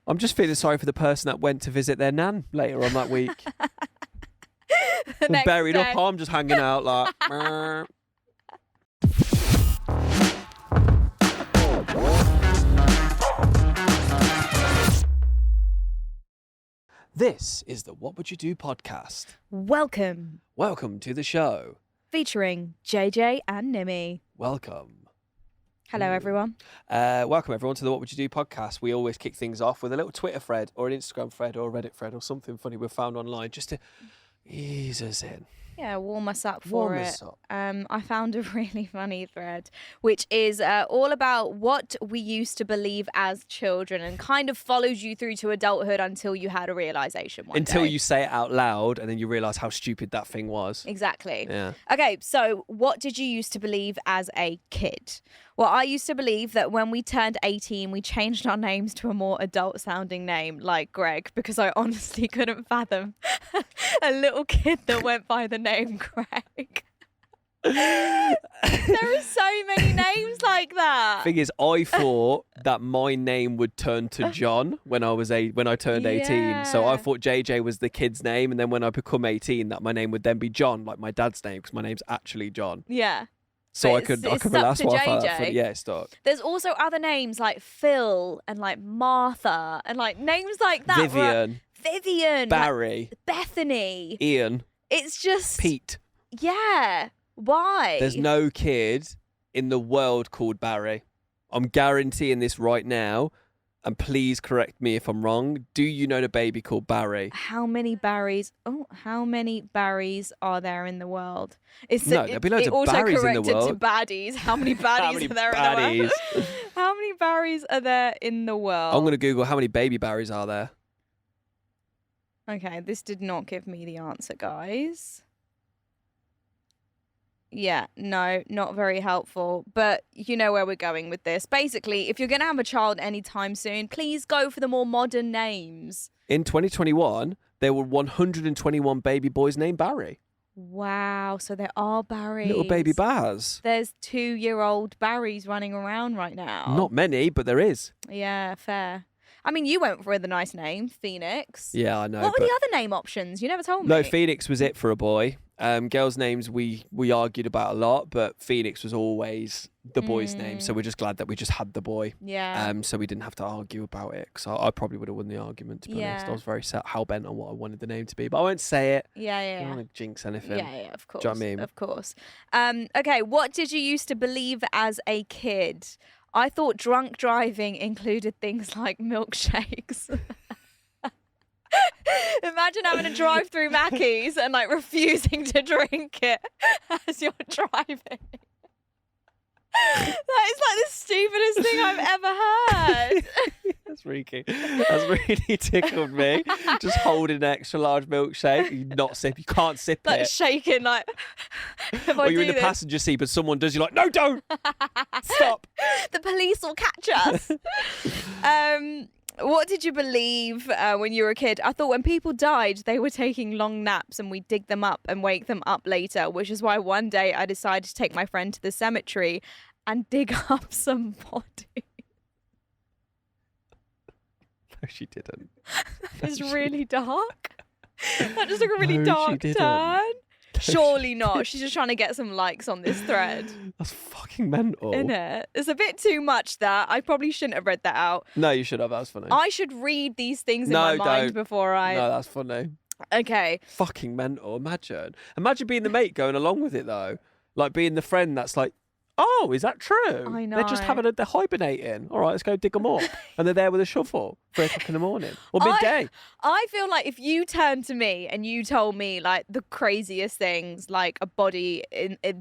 I'm just feeling sorry for the person that went to visit their nan later on that week. Buried day. up, I'm just hanging out like... "Meh." This is the What Would You Do podcast. Welcome. Welcome to the show. Featuring JJ and Nimi. Welcome. Hello, everyone. Welcome, everyone, to the What Would You Do podcast. We always kick things off with a little Twitter thread or an Instagram thread or a Reddit thread or something funny we've found online just to ease us in. Yeah, warm us up for Warm it. us up. I found a really funny thread, which is all about what we used to believe as children and kind of follows you through to adulthood until you had a realization one Until day. you say it out loud and then you realise how stupid that thing was. Exactly. Yeah. Okay, so what did you used to believe as a kid? Well, I used to believe that when we turned 18, we changed our names to a more adult-sounding name, like Greg, because I honestly couldn't fathom a little kid that went by the name Greg. There are so many names like that. Thing is, I thought that my name would turn to John when I turned 18. So I Yeah. thought JJ was the kid's name, and then when I become 18, that my name would then be John, like my dad's name, because my name's actually John. Yeah. So But I could it's relax stuck to while I found that JJ. funny. Yeah, it's stuck. There's also other names like Phil and like Martha and like names like that. Vivian. Barry, Like Bethany. Ian, It's just... Pete. Yeah. Why? There's no kid in the world called Barry. I'm guaranteeing this right now, and please correct me if I'm wrong. Do you know the baby called Barry? How many Barrys? Oh, how many Barrys are there in the world? There'll be loads of also Barrys in the corrected to world. baddies. How many baddies How many are there in the world? baddies? How many Barrys are there in the world? I'm going to Google how many baby Barrys are there. Okay, this did not give me the answer, guys. Yeah, no, not very helpful. But you know where we're going with this. Basically, if you're going to have a child anytime soon, please go for the more modern names. In 2021, there were 121 baby boys named Barry. Wow, so there are Barrys. Little baby Bars. There's 2-year-old Barrys running around right now. Not many, but there is. Yeah, fair. I mean, you went for the nice name, Phoenix. Yeah, I know. What were the other name options? You never told me. No, Phoenix was it for a boy. Girls' names we argued about a lot, but Phoenix was always the boy's name. So we're just glad that we just had the boy. Yeah. So we didn't have to argue about it, because I probably would have won the argument, to be honest. I was very hell bent on what I wanted the name to be, but I won't say it. Yeah. I don't want to jinx anything. Yeah, of course. Do you know what I mean? Of course. Okay, what did you used to believe as a kid? I thought drunk driving included things like milkshakes. Imagine having to drive through Mackey's and like refusing to drink it as you're driving. That is like the stupidest thing I've ever heard. That's freaky. That's really tickled me. Just holding an extra large milkshake. You can't sip Like it. shaking, like. If I Or you're do in the this, passenger seat, but someone does. You're like, no, don't stop. the police will catch us. What did you believe when you were a kid? I thought when people died, they were taking long naps and we'd dig them up and wake them up later, which is why one day I decided to take my friend to the cemetery and dig up some bodies. No, she didn't. It's really dark. That just took a really No, she dark didn't. turn. Surely not. She's just trying to get some likes on this thread. That's fucking mental. Isn't it? It's a bit too much, that. I probably shouldn't have read that out. No, you should have. That was funny. I should read these things in No, my mind don't. before I... No, that's funny. Okay. Fucking mental. Imagine being the mate going along with it, though. Like being the friend that's like, oh, is that true? I They're just know. they're hibernating. All right, let's go dig them up. And they're there with a shovel, 3 o'clock in the morning. Or midday. I feel like if you turned to me and you told me like the craziest things, like a body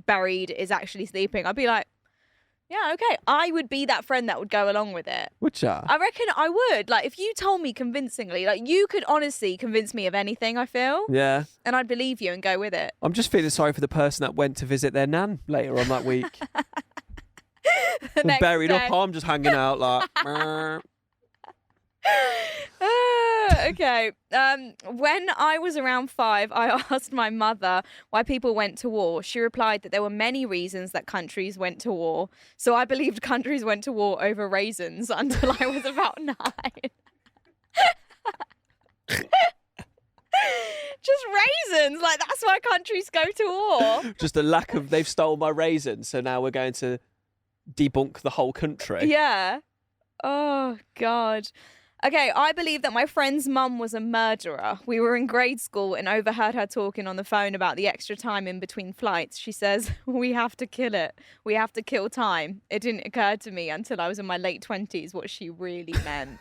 buried is actually sleeping, I'd be like, yeah, okay. I would be that friend that would go along with it. Would ya? I reckon I would. Like, if you told me convincingly, like, you could honestly convince me of anything, I feel. Yeah. And I'd believe you and go with it. I'm just feeling sorry for the person that went to visit their nan later on that week. The next Buried day. up, I'm just hanging out like... "Meh." Okay. When I was around 5, I asked my mother why people went to war. She replied that there were many reasons that countries went to war. So I believed countries went to war over raisins until I was about 9. Like, that's why countries go to war. Just a lack of, they've stolen my raisins, so now we're going to debunk the whole country. Yeah. Oh, God. Okay, I believe that my friend's mum was a murderer. We were in grade school and overheard her talking on the phone about the extra time in between flights. She says, we have to kill it. We have to kill time. It didn't occur to me until I was in my late 20s what she really meant.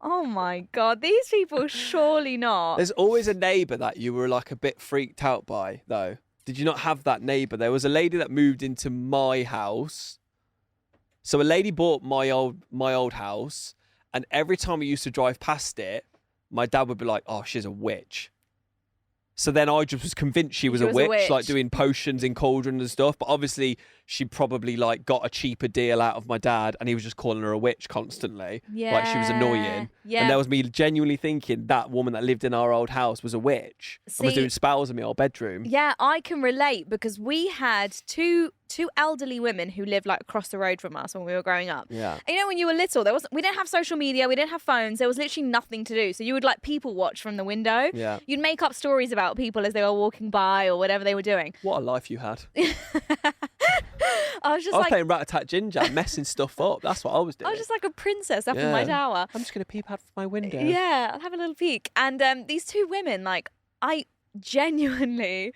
Oh my God, these people surely not. There's always a neighbour that you were like a bit freaked out by, though. Did you not have that neighbour? There was a lady that moved into my house. So a lady bought my old house. And every time we used to drive past it, my dad would be like, oh, she's a witch. So then I just was convinced she was a witch, like doing potions in cauldrons and stuff. But obviously she probably like got a cheaper deal out of my dad and he was just calling her a witch constantly. Yeah. Like she was annoying. Yeah. And there was me genuinely thinking that woman that lived in our old house was a witch. And was doing spells in my old bedroom. Yeah, I can relate because we had two elderly women who lived like across the road from us when we were growing up. Yeah. And, you know, when you were little, we didn't have social media, we didn't have phones, there was literally nothing to do. So you would like people watch from the window. Yeah. You'd make up stories about people as they were walking by or whatever they were doing. What a life you had. I was I was playing Rat-a-Tat Ginger, messing stuff up. That's what I was doing. I was just like a princess up in my tower. I'm just going to peep out my window. Yeah, I'll have a little peek. And these two women, like, I genuinely,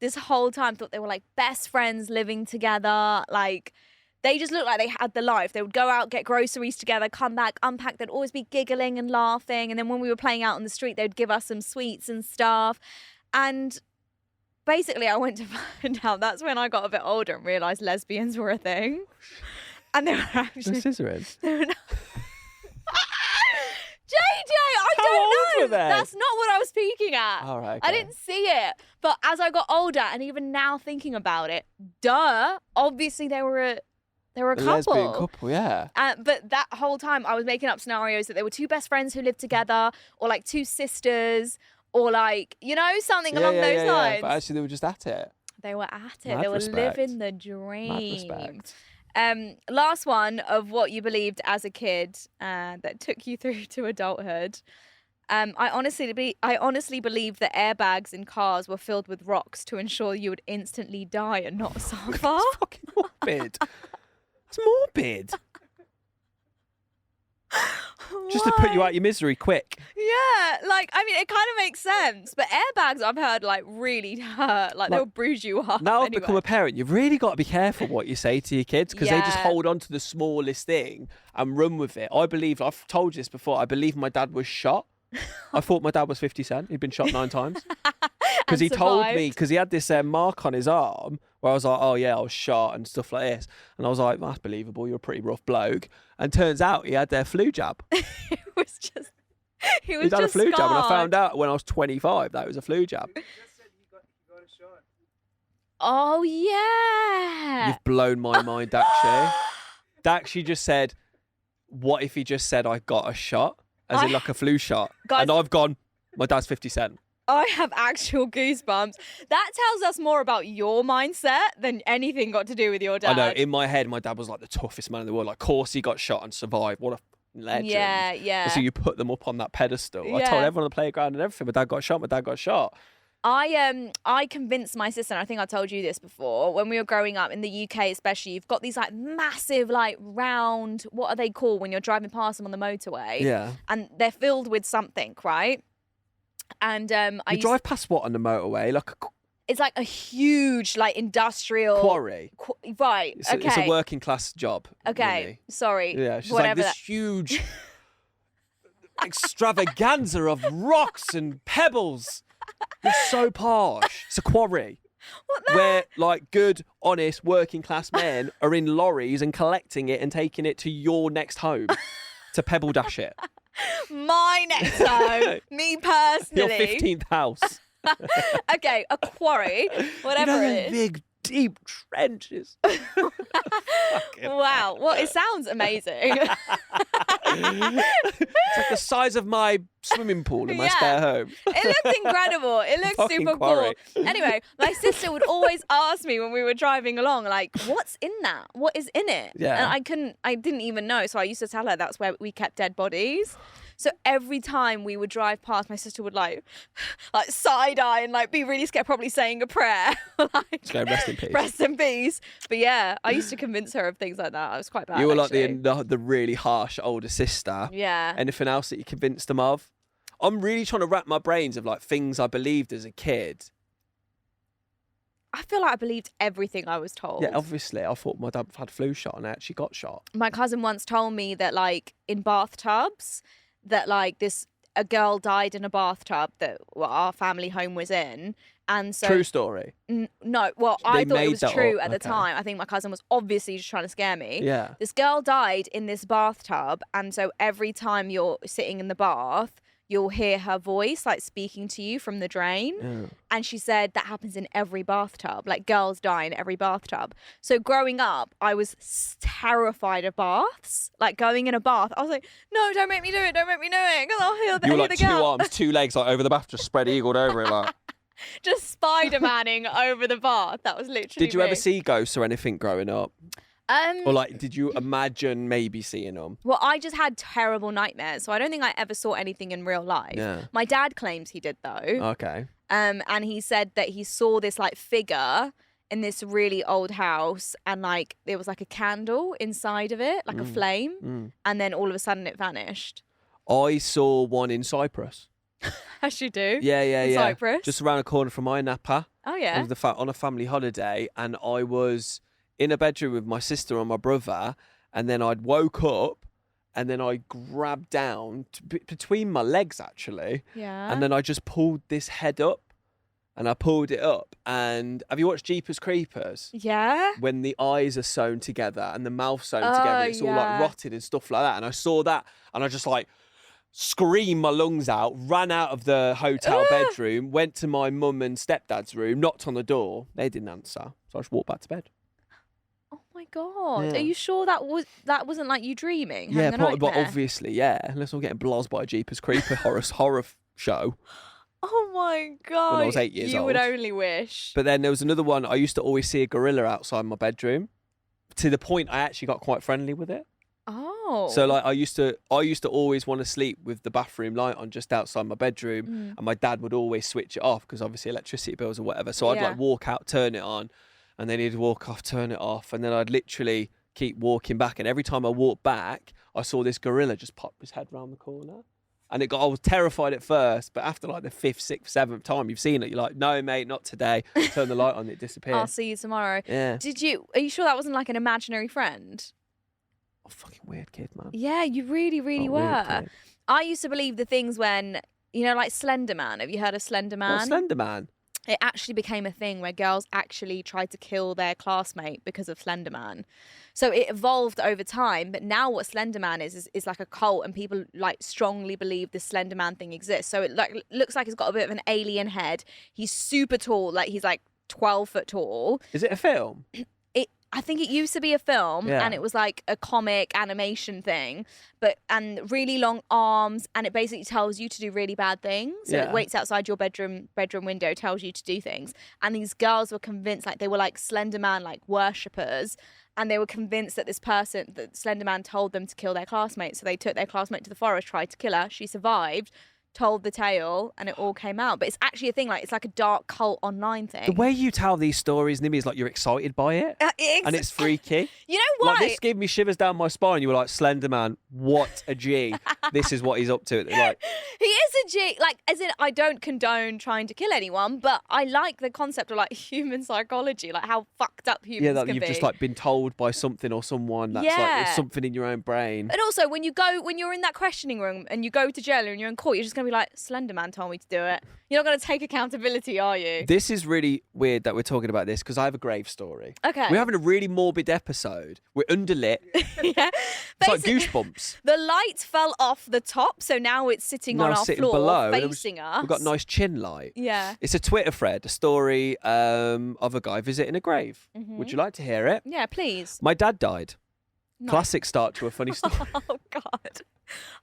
this whole time, thought they were like best friends living together. Like, they just looked like they had the life. They would go out, get groceries together, come back, unpack. They'd always be giggling and laughing. And then when we were playing out on the street, they'd give us some sweets and stuff. And basically, I went to find out. That's when I got a bit older and realised lesbians were a thing. And they were actually... The scissorhands? They were not... JJ, I How old don't were know. they? That's not what I was speaking at. All right. I didn't see it. But as I got older and even now thinking about it, duh, obviously they were a couple. Lesbian couple, yeah. But that whole time I was making up scenarios that there were two best friends who lived together or like two sisters or like, you know, something along those lines. But actually they were just at it. They were at it. Mad They were respect. living the dream. Mad respect. Last one of what you believed as a kid that took you through to adulthood. I honestly believed that airbags in cars were filled with rocks to ensure you would instantly die and not suffer. That's fucking morbid. That's morbid. Just to put you out your misery quick. Yeah, like, I mean, it kind of makes sense. But airbags, I've heard, like, really hurt. Like they'll bruise you up. Now I've anyway. become a parent, you've really got to be careful what you say to your kids because they just Yeah. hold on to the smallest thing and run with it. I believe, I've told you this before, I believe my dad was shot. I thought my dad was 50 Cent. He'd been shot 9 times. Because he told me, because he had this mark on his arm where I was like, oh yeah, I was shot and stuff like this. And I was like, that's believable, you're a pretty rough bloke. And turns out he had their flu jab. He was He'd had a just flu jab, and I scarred. found out when I was 25 that it was a flu jab. Oh, yeah. You've blown my mind, Dakshi. Dakshi just said, what if he just said I got a shot? As in like a flu shot. Guys- And I've gone, my dad's 50 Cent. I have actual goosebumps. That tells us more about your mindset than anything got to do with your dad. I know, in my head, my dad was like the toughest man in the world. Like, of course he got shot and survived. What a legend. Yeah, yeah. And so you put them up on that pedestal. I Yeah. told everyone on the playground and everything, my dad got shot, my dad got shot. I convinced my sister, and I think I told you this before, when we were growing up in the UK especially, you've got these like massive like round, what are they called when you're driving past them on the motorway? Yeah. And they're filled with something, right? And You drive past what on the motorway? Like a it's like a huge like industrial quarry. Right. It's, okay. it's a working class job. Okay. Really. Sorry. Yeah, she's Whatever like this huge extravaganza of rocks and pebbles. You're so posh. It's a quarry. What the Where like good, honest, working class men are in lorries and collecting it and taking it to your next home to pebble dash it. My next home. Me Your personally. 15th house. Okay, a quarry. Whatever you know, it is. big, deep trenches. Wow. Well, it sounds amazing. It's like the size of my swimming pool in my Yeah. spare home. It looked incredible. It looked Fucking super quarry. cool. Anyway, my sister would always ask me when we were driving along, like, what's in that? What is in it? Yeah. And I didn't even know. So I used to tell her that's where we kept dead bodies. So every time we would drive past, my sister would like side eye and like be really scared, probably saying a prayer. Like, Go rest in peace. Rest in peace. But yeah, I used to convince her of things like that. I was quite bad. You were like actually. the really harsh older sister. Yeah. Anything else that you convinced them of? I'm really trying to wrap my brains of like things I believed as a kid. I feel like I believed everything I was told. Yeah, obviously. I thought my dad had flu shot and I actually got shot. My cousin once told me that like in bathtubs, that like a girl died in a bathtub that our family home was in. And so True story. No, well, They I thought it made was that true up, at the okay. time. I think my cousin was obviously just trying to scare me. Yeah. This girl died in this bathtub, and so every time you're sitting in the bath, you'll hear her voice like speaking to you from the drain. Yeah. And she said that happens in every bathtub. Like girls die in every bathtub. So growing up, I was terrified of baths. Like going in a bath, I was like, no, don't make me do it. Don't make me do it. Because I'll hear the, You were hear like the two girl. arms, two legs, like over the bath, just spread eagled over it. Like. Just Spider-Manning over the bath. That was literally Did you me. ever see ghosts or anything growing up? Or like, did you imagine maybe seeing them? Well, I just had terrible nightmares, so I don't think I ever saw anything in real life. Yeah. My dad claims he did though. Okay. And he said that he saw this like figure in this really old house, and like there was like a candle inside of it, like a flame, and then all of a sudden it vanished. I saw one in Cyprus. As you do. Yeah. In Cyprus. Just around the corner from my Napa. Oh yeah. On a family holiday, and I was in a bedroom with my sister and my brother, and then I'd woke up, and then I grabbed down between my legs actually, Yeah. and then I just pulled this head up, and I pulled it up. And have you watched Jeepers Creepers? Yeah. When the eyes are sewn together and the mouth sewn together, it's all like yeah. rotted and stuff like that. And I saw that, and I just like screamed my lungs out, ran out of the hotel bedroom, went to my mum and stepdad's room, knocked on the door. They didn't answer, so I just walked back to bed. Oh my god. Yeah. Are you sure that wasn't like you dreaming? Yeah, having a but nightmare? obviously, yeah. Unless I'm getting blazed by a Jeepers Creeper horror show. Oh my god. When I was 8 years you would old. only wish. But then there was another one. I used to always see a gorilla outside my bedroom, to the point I actually got quite friendly with it. Oh. So like I used to always want to sleep with the bathroom light on just outside my bedroom, and my dad would always switch it off because obviously electricity bills or whatever. So I'd like walk out, turn it on, and then he'd walk off, turn it off, and then I'd literally keep walking back. And every time I walked back, I saw this gorilla just pop his head round the corner. And I was terrified at first, but after like the 5th, 6th, 7th time you've seen it, you're like, no, mate, not today. Turn the light on, it disappears. I'll see you tomorrow. Yeah. Are you sure that wasn't like an imaginary friend? Oh, fucking weird kid, man. Yeah, you really, really Weird were. kid. I used to believe the things when, you know, like Slender Man. Have you heard of Slender Man? What, Slender Man? It actually became a thing where girls actually tried to kill their classmate because of Slender Man. So it evolved over time, but now what Slender Man is like a cult, and people like strongly believe this Slender Man thing exists. So it like looks like he's got a bit of an alien head. He's super tall, like he's like 12 foot tall. Is it a film? I think it used to be a film, Yeah. and it was like a comic animation thing, and really long arms, and it basically tells you to do really bad things. So Yeah. it waits outside your bedroom window, tells you to do things. And these girls were convinced, like they were like Slender Man like worshippers, and they were convinced that that Slender Man told them to kill their classmate. So they took their classmate to the forest, tried to kill her. She survived, told the tale, and it all came out. But it's actually a thing, like it's like a dark cult online thing. The way you tell these stories, Nimi, is like you're excited by it. And it's freaky. You know what? Like this gave me shivers down my spine. You were like, Slender Man, what a G. This is what he's up to. Like, he is a G. Like, as in, I don't condone trying to kill anyone, but I like the concept of like human psychology, like how fucked up humans yeah, that can you've be. just like been told by something or someone that's like Yeah. it's something in your own brain. And also, when you're in that questioning room and you go to jail and you're in court, you're just gonna be like, Slender Man told me to do it. You're not gonna take accountability, are you? This is really weird that we're talking about this because I have a grave story. Okay. We're having a really morbid episode. We're underlit. Yeah. It's like Basically, goosebumps. the light fell off the top, so now it's sitting on Now our sitting floor, below, and facing us. We've got nice chin light. Yeah. It's a Twitter thread, a story of a guy visiting a grave. Would you like to hear it? Yeah, please. My dad died. Nice. Classic start to a funny story. Oh God.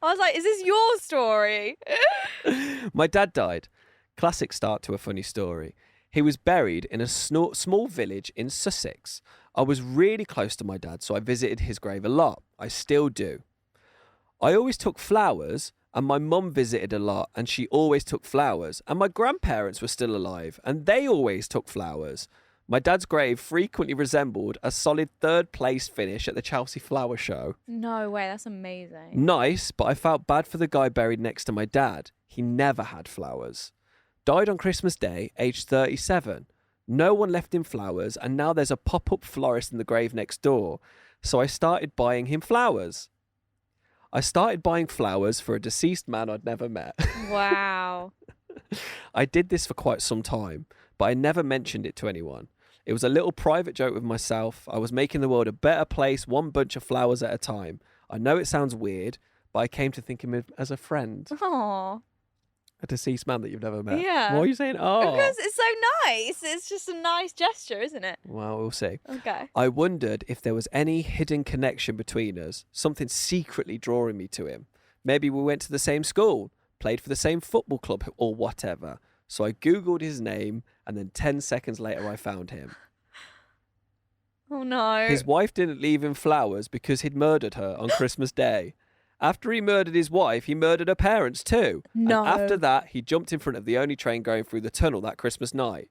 I was like, is this your story? My dad died. Classic start to a funny story. He was buried in a small village in Sussex. I was really close to my dad, so I visited his grave a lot. I still do. I always took flowers And my mum visited a lot and she always took flowers. And my grandparents were still alive and they always took flowers. My dad's grave frequently resembled a solid third place finish at the Chelsea Flower Show. No way, that's amazing. Nice, but I felt bad for the guy buried next to my dad. He never had flowers. Died on Christmas Day, aged 37. No one left him flowers, and now there's a pop-up florist in the grave next door. So I started buying him flowers. I started buying flowers for a deceased man I'd never met. Wow. I did this for quite some time, but I never mentioned it to anyone. It was a little private joke with myself. I was making the world a better place, one bunch of flowers at a time. I know it sounds weird, but I came to think of him as a friend. Aww. A deceased man that you've never met. Yeah. Why are you saying, oh? Because it's so nice. It's just a nice gesture, isn't it? Well, we'll see. Okay. I wondered if there was any hidden connection between us, something secretly drawing me to him. Maybe we went to the same school, played for the same football club or whatever. So I Googled his name and then 10 seconds later I found him. Oh no. His wife didn't leave him flowers because he'd murdered her on Christmas Day. After he murdered his wife, he murdered her parents too. No. And after that, he jumped in front of the only train going through the tunnel that Christmas night.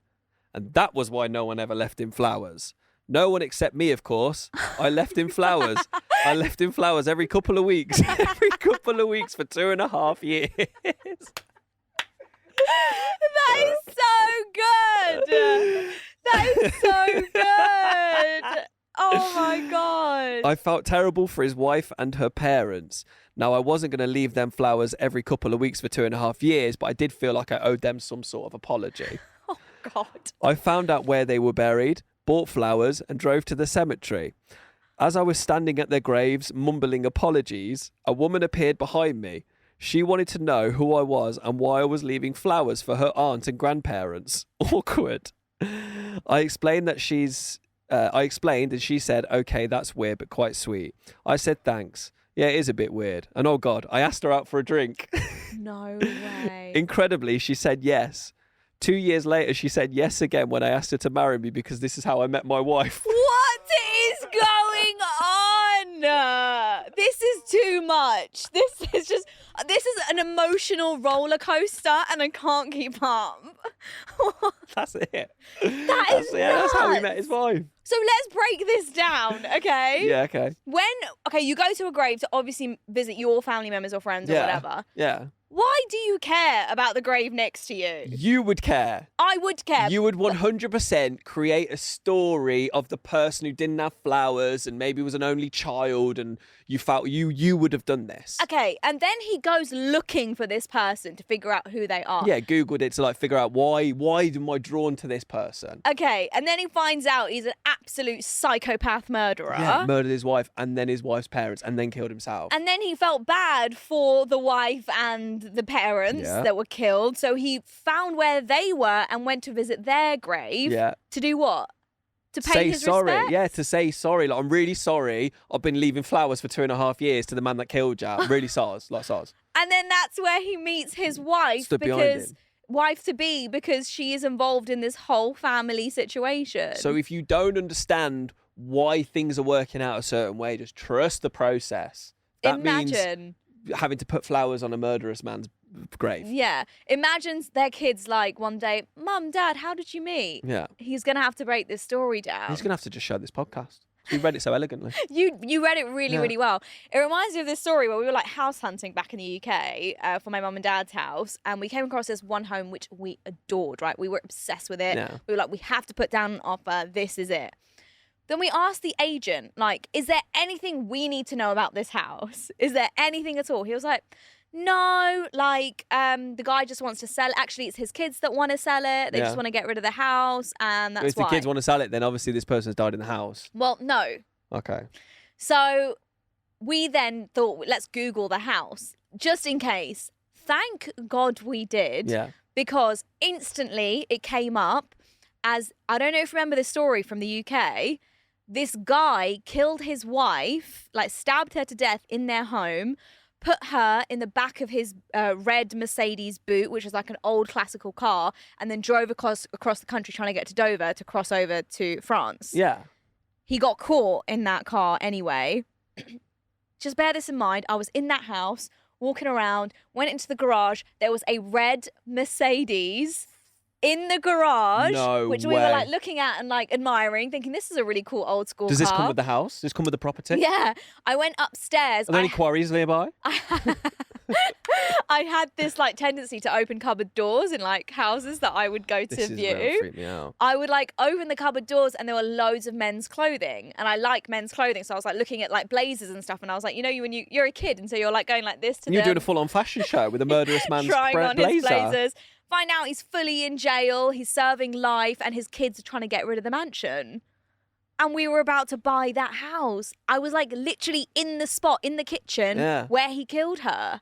And that was why no one ever left him flowers. No one except me, of course. I left him flowers. I left him flowers every couple of weeks. Every couple of weeks for 2.5 years. That is so good. That is so good. Oh my God. I felt terrible for his wife and her parents. Now, I wasn't going to leave them flowers every couple of weeks for 2.5 years, but I did feel like I owed them some sort of apology. Oh God. I found out where they were buried, bought flowers, and drove to the cemetery. As I was standing at their graves, mumbling apologies, a woman appeared behind me. She wanted to know who I was and why I was leaving flowers for her aunt and grandparents. Awkward. I explained and she said, okay, that's weird, but quite sweet. I said, thanks. Yeah, it is a bit weird. And oh God, I asked her out for a drink. No way. Incredibly, she said yes. 2 years later, she said yes again when I asked her to marry me because this is how I met my wife. What is going on? This is too much. This is an emotional roller coaster and I can't keep up. That's it. That's how we met his wife. So let's break this down, okay? Yeah, okay. You go to a grave to obviously visit your family members or friends or whatever. Yeah. Why do you care about the grave next to you? You would care. I would care. You would 100% create a story of the person who didn't have flowers and maybe was an only child and you felt you would have done this. Okay, and then he goes looking for this person to figure out who they are. Yeah, Googled it to like figure out why am I drawn to this person? Okay, and then he finds out he's an absolute psychopath murderer. Yeah, murdered his wife and then his wife's parents and then killed himself. And then he felt bad for the wife and the parents that were killed. So he found where they were and went to visit their grave. Yeah. To do what? To pay his sorry. respects? Yeah, to say sorry. Like, I'm really sorry. I've been leaving flowers for 2.5 years to the man that killed you. I'm really sorry. And then that's where he meets his wife. Stood behind him. Wife to be, because she is involved in this whole family situation. So if you don't understand why things are working out a certain way, just trust the process. That means having to put flowers on a murderous man's grave. Yeah. Imagine their kids like one day, Mum, Dad, how did you meet? Yeah. He's going to have to break this story down. He's going to have to just show this podcast. You read it so elegantly. You read it really, really well. It reminds me of this story where we were like house hunting back in the UK for my mum and dad's house. And we came across this one home which we adored, right? We were obsessed with it. Yeah. We were like, we have to put down an offer. This is it. Then we asked the agent, like, is there anything we need to know about this house? Is there anything at all? He was like, no, like, the guy just wants to sell it. Actually, it's his kids that want to sell it. They just want to get rid of the house, and that's why. If the kids want to sell it, then obviously this person's died in the house. Well, no. Okay. So we then thought, let's Google the house, just in case. Thank God we did. Yeah. Because instantly it came up as, I don't know if you remember the story from the UK, this guy killed his wife, like stabbed her to death in their home, put her in the back of his red Mercedes boot, which is like an old classical car, and then drove across the country trying to get to Dover to cross over to France. Yeah. He got caught in that car anyway. Just bear this in mind. I was in that house walking around, went into the garage. There was a red Mercedes in the garage, which we were like looking at and like admiring, thinking this is a really cool old school car. Does this come with the house? Does this come with the property? Yeah. I went upstairs. Are there any quarries nearby? I had this like tendency to open cupboard doors in like houses that I would go to This view. is really freaked me out. I would like open the cupboard doors and there were loads of men's clothing, and I like men's clothing, so I was like looking at like blazers and stuff, and I was like, you know, you're a kid, and so you're like going like this to and you're doing a full-on fashion show with a murderous man's trying on blazer. his blazers. Find out he's fully in jail, he's serving life, and his kids are trying to get rid of the mansion. And we were about to buy that house. I was like literally in the spot in the kitchen where he killed her.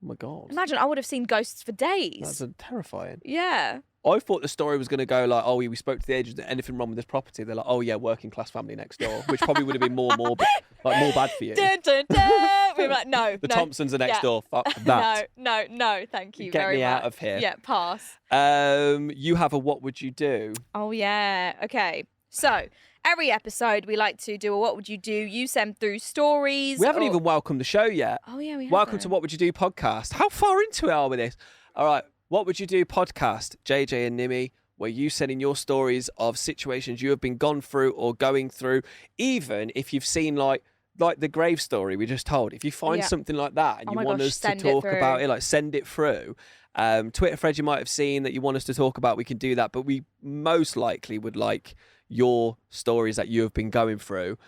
Oh my God. Imagine, I would have seen ghosts for days. That's terrifying. Yeah. I thought the story was going to go like, oh, we spoke to the agent, anything wrong with this property? They're like, oh yeah, working class family next door, which probably would have been more bad for you. Dun, dun, dun. We were like, no. The Thompsons are next door. Fuck that. No, thank you Get very me much. out of here. Yeah, pass. You have a what would you do? Oh yeah. Okay. So every episode we like to do a what would you do. You send through stories. We haven't even welcomed the show yet. Oh yeah, we have. Welcome to What Would You Do podcast. How far into it are we this? All right. What Would You Do podcast, JJ and Nimi, where you send in your stories of situations you have been gone through or going through, even if you've seen like the grave story we just told. If you find something like that and you want us to talk about it, like send it through. Twitter thread you might have seen that you want us to talk about, we can do that. But we most likely would like your stories that you have been going through.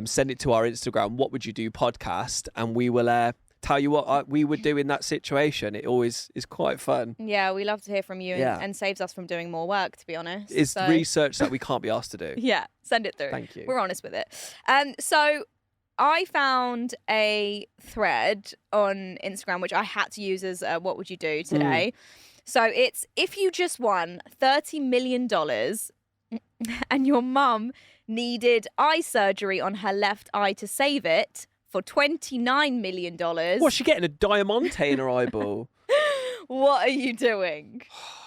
Send it to our Instagram, What Would You Do podcast, and we will tell you what we would do in that situation. It always is quite fun. Yeah, we love to hear from you and saves us from doing more work, to be honest. It's research that we can't be asked to do. Yeah, send it through. Thank you. We're honest with it. So I found a thread on Instagram, which I had to use as what would you do today. So it's, if you just won $30 million and your mum needed eye surgery on her left eye to save it for $29 million. What's she getting, a diamante in her eyeball? What are you doing?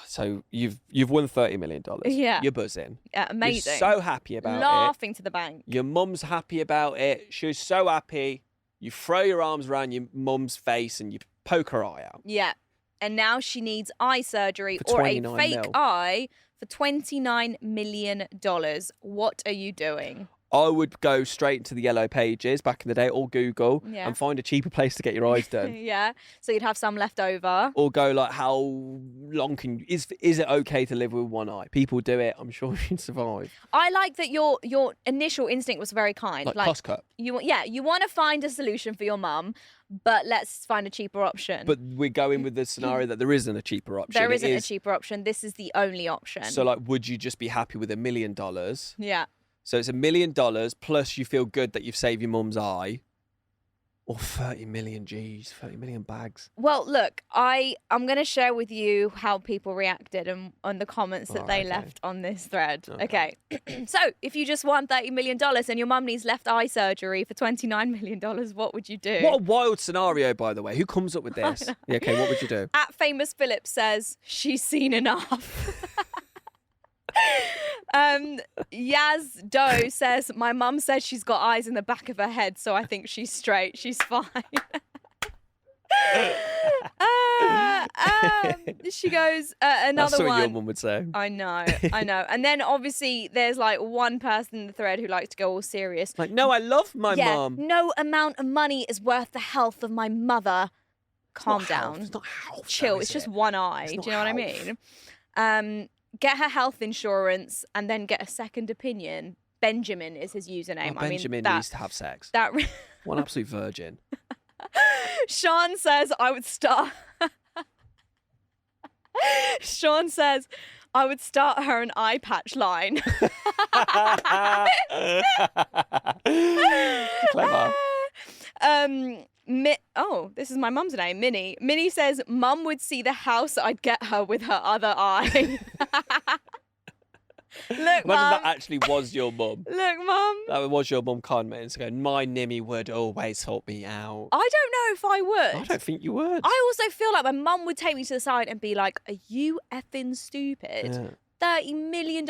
So you've won $30 million. Yeah. You're buzzing. Yeah, amazing. You're so happy about it. Laughing to the bank. Your mum's happy about it. She's so happy. You throw your arms around your mum's face and you poke her eye out. Yeah. And now she needs eye surgery For or a 29 fake mil. eye for $29 million. What are you doing? I would go straight into the yellow pages back in the day, or Google, and find a cheaper place to get your eyes done. Yeah, so you'd have some left over. Or go like, how long is it okay to live with one eye? People do it. I'm sure you'd survive. I like that your initial instinct was very kind. Like cost cut. You want to find a solution for your mum, but let's find a cheaper option. But we're going with the scenario that there isn't a cheaper option. There isn't a cheaper option. This is the only option. So like, would you just be happy with $1 million? Yeah. So it's $1 million plus you feel good that you've saved your mum's eye, or 30 million G's, 30 million bags. Well, look, I'm going to share with you how people reacted on the comments that they left on this thread. Okay. So if you just won $30 million and your mum needs left eye surgery for $29 million, what would you do? What a wild scenario, by the way. Who comes up with this? Yeah, okay, what would you do? At Famous Phillips says, she's seen enough. Yaz Doe says, my mum says she's got eyes in the back of her head, so I think she's straight. She's fine. She goes, another That's one. what your mum would say. I know. And then obviously there's like one person in the thread who likes to go all serious. Like, no, I love my mum. No amount of money is worth the health of my mother. Calm down. It's not health. Chill. It's just one eye. Do you know what I mean? Get her health insurance and then get a second opinion. Benjamin is his username. Benjamin needs to have sex. One absolute virgin. Sean says, I would start. Sean says, I would start her an eye patch line. Clever. This is my mum's name, Minnie. Minnie says, Mum would see the house I'd get her with her other eye. Look, Imagine Mum. that actually was your mum. Look, Mum. That was your mum commenting, going, my Nimmy would always help me out. I don't know if I would. I don't think you would. I also feel like my mum would take me to the side and be like, are you effing stupid? Yeah. $30 million.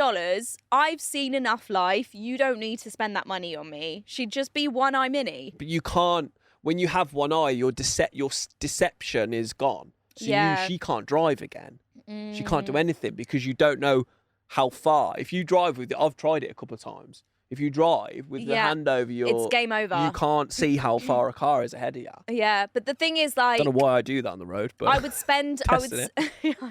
I've seen enough life. You don't need to spend that money on me. She'd just be one eye Minnie. But you can't. when you have one eye, your deception is gone. So she can't drive again. She can't do anything because you don't know how far. If you drive with it, I've tried it a couple of times. If you drive with the hand over it's game over. You can't see how far a car is ahead of you. Yeah, but the thing is, like, I don't know why I do that on the road, but I would spend. I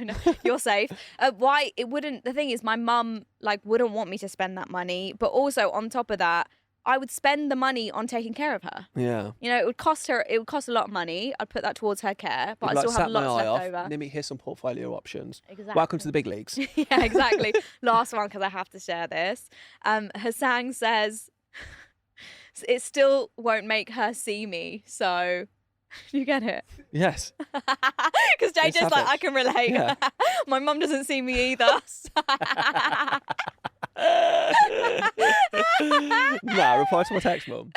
know you're safe. Why it wouldn't? The thing is, my mum like wouldn't want me to spend that money, but also on top of that, I would spend the money on taking care of her. Yeah. You know, it would cost a lot of money. I'd put that towards her care, but I still have lots left over. Nimi, here's some portfolio options. Exactly. Welcome to the big leagues. Yeah, exactly. Last one, because I have to share this. Hassan says, it still won't make her see me, so... You get it? Yes. Because JJ's like, I can relate. Yeah. My mum doesn't see me either. Nah, reply to my text, mum.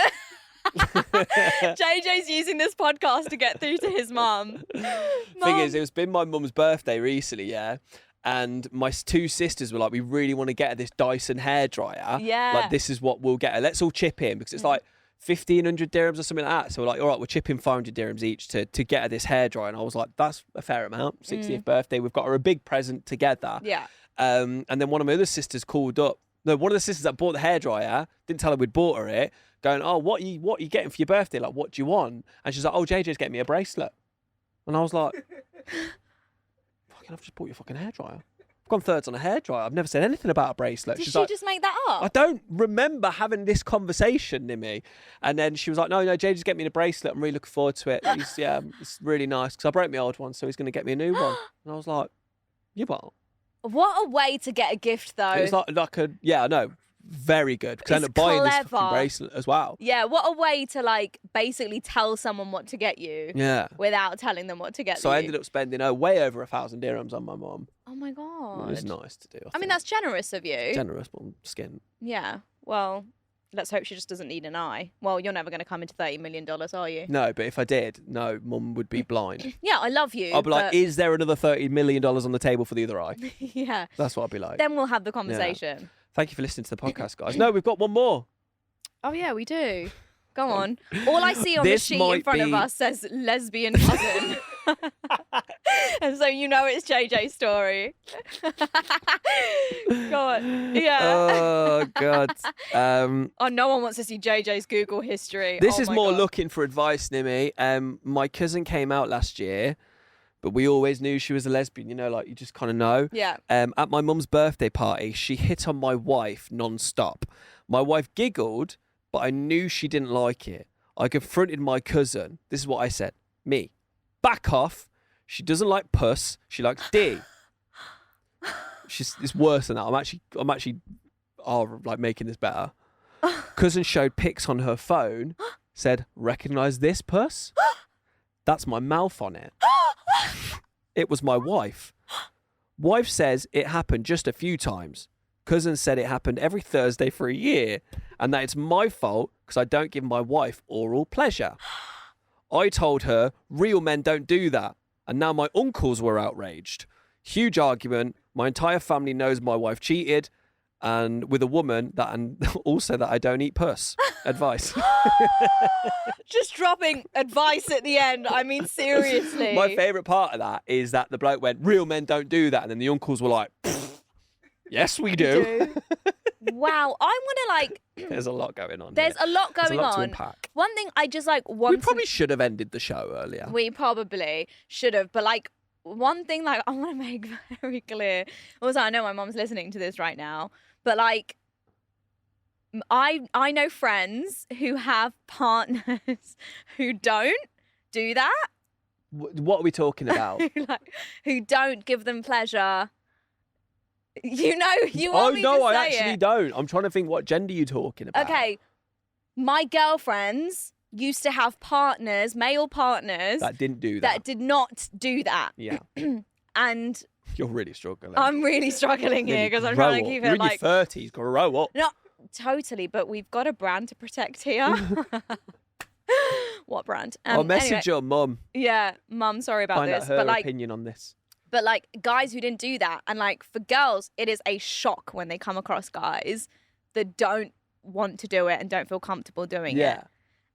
JJ's using this podcast to get through to his mum. Thing is, it's been my mum's birthday recently, yeah? And my two sisters were like, we really want to get her this Dyson hairdryer. Yeah. Like, this is what we'll get her. Let's all chip in because it's like 1,500 dirhams or something like that. So we're like, all right, we're chipping 500 dirhams each to get her this hairdryer. And I was like, that's a fair amount. 60th birthday. We've got her a big present together. Yeah. And then one of my other sisters called up. No, one of the sisters that bought the hairdryer didn't tell her we'd bought her it. Going, oh, what are you getting for your birthday? Like, what do you want? And she's like, oh, JJ's getting me a bracelet. And I was like, fucking, I've just bought you a fucking hairdryer. I've gone thirds on a hairdryer. I've never said anything about a bracelet. Did She's she like, just make that up? I don't remember having this conversation, Nimi. And then she was like, no, JJ's getting me a bracelet. I'm really looking forward to it. It's really nice because I broke my old one, so he's going to get me a new one. And I was like, you what? What a way to get a gift, though. It was like a, yeah, I know. Very good. Because I ended up buying this fucking bracelet as well. Yeah, what a way to like basically tell someone what to get you. Yeah. Without telling them what to get you. So I ended up spending way over 1,000 dirhams on my mum. Oh my God. It was nice to do. I mean, that's generous of you. Generous, but skin. Yeah. Well, let's hope she just doesn't need an eye. Well, you're never going to come into $30 million, are you? No, but if I did, no, mum would be blind. Yeah, I love you. I'd be like, is there another $30 million on the table for the other eye? Yeah. That's what I'd be like. Then we'll have the conversation. Yeah. Thank you for listening to the podcast, guys. No, we've got one more. Oh, yeah, we do. Go on. All I see on the sheet in front of us says lesbian cousin. And so you know it's JJ's story. Go on. Yeah. Oh, God. Oh, no one wants to see JJ's Google history. This is more God. looking for advice, Nimi. My cousin came out last year, but we always knew she was a lesbian, you know, like you just kind of know. Yeah. At my mum's birthday party, she hit on my wife non-stop. My wife giggled, but I knew she didn't like it. I confronted my cousin. This is what I said. Me. Back off. She doesn't like puss. She likes D. It's worse than that. I'm actually like making this better. Cousin showed pics on her phone, said, recognise this puss? That's my mouth on it. It was my wife. Wife says it happened just a few times. Cousin said it happened every Thursday for a year and that it's my fault because I don't give my wife oral pleasure. I told her real men don't do that, and now my uncles were outraged. Huge argument. My entire family knows my wife cheated and with a woman and also that I don't eat puss. Advice. Just dropping advice at the end. I mean, seriously. My favourite part of that is that the bloke went, real men don't do that. And then the uncles were like, yes, we do. Wow. I want to like... There's a lot going on. There's a lot going There's a lot on. to unpack. One thing I just like want We probably should have ended the show earlier. We probably should have. But like one thing like I want to make very clear. Also, I know my mom's listening to this right now. But like... I know friends who have partners who don't do that. What are we talking about? who don't give them pleasure. You know, you want me to say I actually don't. I'm trying to think what gender you're talking about. Okay, my girlfriends used to have partners, male partners that didn't do that. That did not do that. Yeah. And you're really struggling. I'm really struggling here because I'm trying to keep it you're like in your 30s. Grow up. No, totally. But we've got a brand to protect here. What brand? I'll message your mum. Yeah, mum. Sorry about Find this, out her but like opinion on this. But like guys who didn't do that, and like for girls, it is a shock when they come across guys that don't want to do it and don't feel comfortable doing it.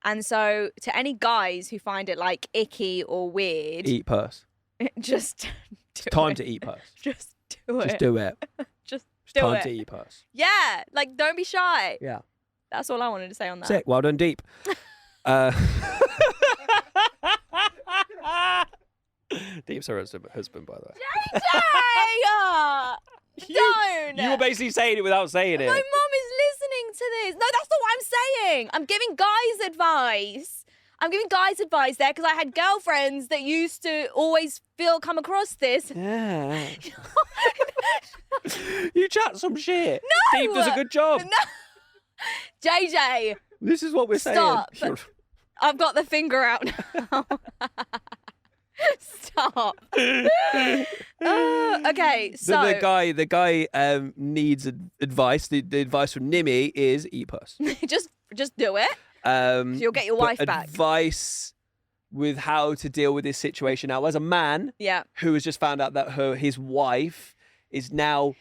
And so to any guys who find it like icky or weird, Eat purse. just do Time it. to eat purse. Just do it. Just do it. Just It's do time it. to eat purse. Yeah, like don't be shy. Yeah. That's all I wanted to say on that. Sick. Well done, Deep. Deep's her husband, by the way. JJ! Don't! You were basically saying it without saying it. My mum is listening to this. No, that's not what I'm saying. I'm giving guys advice. I'm giving guys advice there because I had girlfriends that used to always come across this. Yeah. You chat some shit. No! Deep does a good job. No. JJ, This is what we're Stop. saying. I've got the finger out now. Stop. Okay, so the guy needs advice. The advice from Nimi is eat puss. just do it. So you'll get your wife back. Advice with how to deal with this situation. Now, as a man Yeah. who has just found out that his wife is now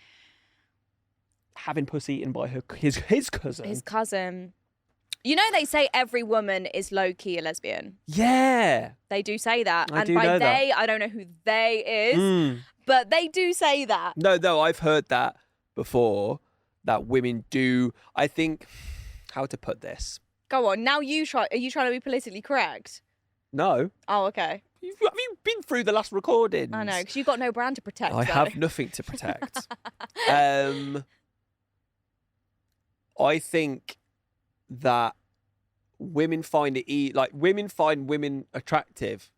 having puss eaten by his cousin. His cousin. You know they say every woman is low-key a lesbian. Yeah. They do say that. I And do by know that. they, I don't know who they is, but they do say that. No, I've heard that before, that women do. I think, how to put this? Go on. Now you try. Are you trying to be politically correct? No. Oh, okay. Have you been through the last recordings? I know, because you've got no brand to protect. I though. have nothing to protect. I think that women find women attractive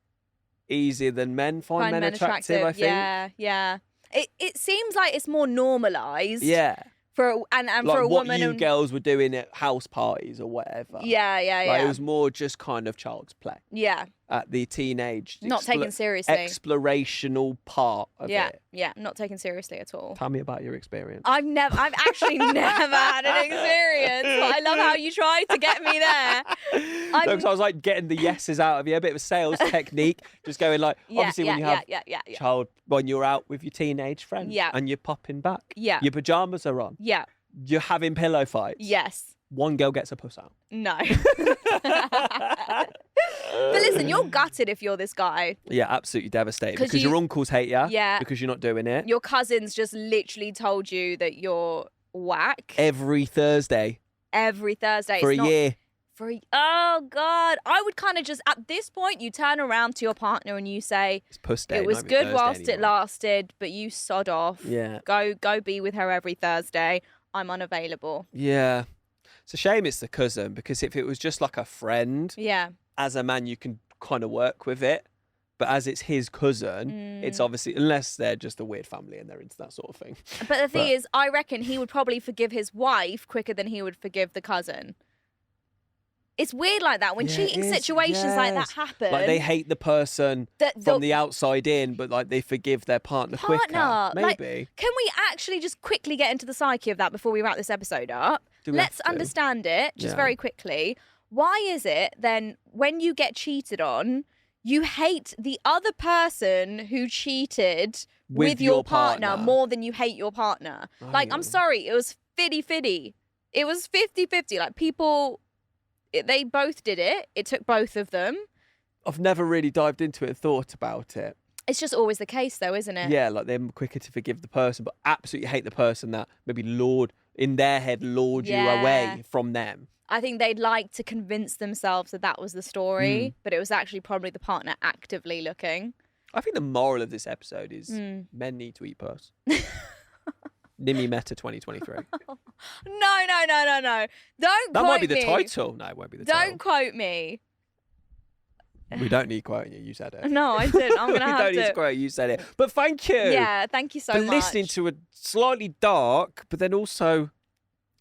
easier than men find men attractive. I think. Yeah. It seems like it's more normalised. Yeah. For and Like for a what woman. you girls were doing at house parties or whatever. Yeah. Like, it was more just kind of child's play Yeah. at the teenage. Not taken seriously. Explorational part of it. Yeah. Not taken seriously at all. Tell me about your experience. I've actually never had an experience, but I love how you tried to get me there. No, because I was like getting the yeses out of you, a bit of a sales technique, just going like, obviously when you have when you're out with your teenage friends, and you're popping back, your pajamas are on, you're having pillow fights, yes, one girl gets a puss out. No. But listen, you're gutted if you're this guy. Yeah, absolutely devastated because your uncles hate you. Yeah. Because you're not doing it. Your cousins just literally told you that you're whack. Every Thursday. For a year. Oh God. I would kind of just, at this point, you turn around to your partner and you say, it's puss day. It was good Thursday whilst anymore. it lasted, but you sod off. Yeah. Go be with her every Thursday. I'm unavailable. Yeah. It's a shame it's the cousin, because if it was just like a friend, as a man, you can kind of work with it. But as it's his cousin, it's obviously, unless they're just a weird family and they're into that sort of thing. But the thing is, I reckon he would probably forgive his wife quicker than he would forgive the cousin. It's weird like that when cheating situations like that happen. Like they hate the person from the outside in, but like they forgive their partner quicker. Maybe. Like, can we actually just quickly get into the psyche of that before we wrap this episode up? Let's understand it just very quickly. Why is it then when you get cheated on, you hate the other person who cheated with your partner more than you hate your partner? Like, I'm sorry, it was 50-50. It was 50-50. Like, people, they both did it. It took both of them. I've never really dived into it and thought about it. It's just always the case, though, isn't it? Yeah, like they're quicker to forgive the person, but absolutely hate the person that maybe in their head, lured you away from them. I think they'd like to convince themselves that was the story, but it was actually probably the partner actively looking. I think the moral of this episode is men need to eat puss. Nimi Meta 2023. No. Don't that quote me. might be the title. No, it won't be the title. Don't quote me. We don't need quoting you. You said it. No, I didn't. I'm going to have to. We don't need to quote you. You said it. But thank you. Yeah, thank you so much. For listening to a slightly dark, but then also...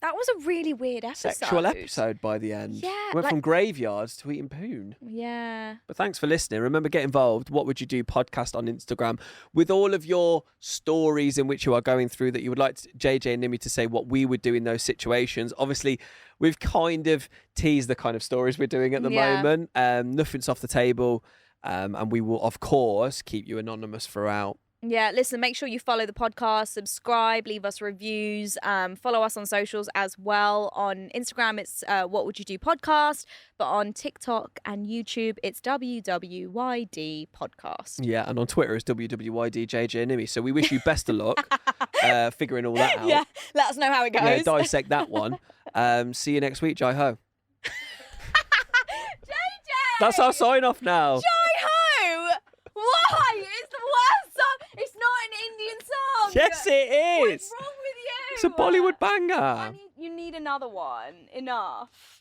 That was a really weird episode. Sexual episode by the end. Yeah. Went from graveyards to eating poon. Yeah. But thanks for listening. Remember, get involved. What Would You Do podcast on Instagram with all of your stories in which you are going through that you would like JJ and Nimi to say what we would do in those situations. Obviously, we've kind of teased the kind of stories we're doing at the moment. Nothing's off the table. And we will, of course, keep you anonymous throughout. Yeah, listen, make sure you follow the podcast, subscribe, leave us reviews, follow us on socials as well. On Instagram, it's What Would You Do Podcast, but on TikTok and YouTube, it's WWYD Podcast. Yeah, and on Twitter, it's WWYD JJ Nimi. So we wish you best of luck figuring all that out. Yeah, let us know how it goes. Yeah, dissect that one. See you next week, Jai Ho. JJ! That's our sign off now. Jai Ho! Why? It's the worst song. It's not an Indian song. Yes, it is. What's wrong with you? It's a Bollywood banger. You need another one. Enough.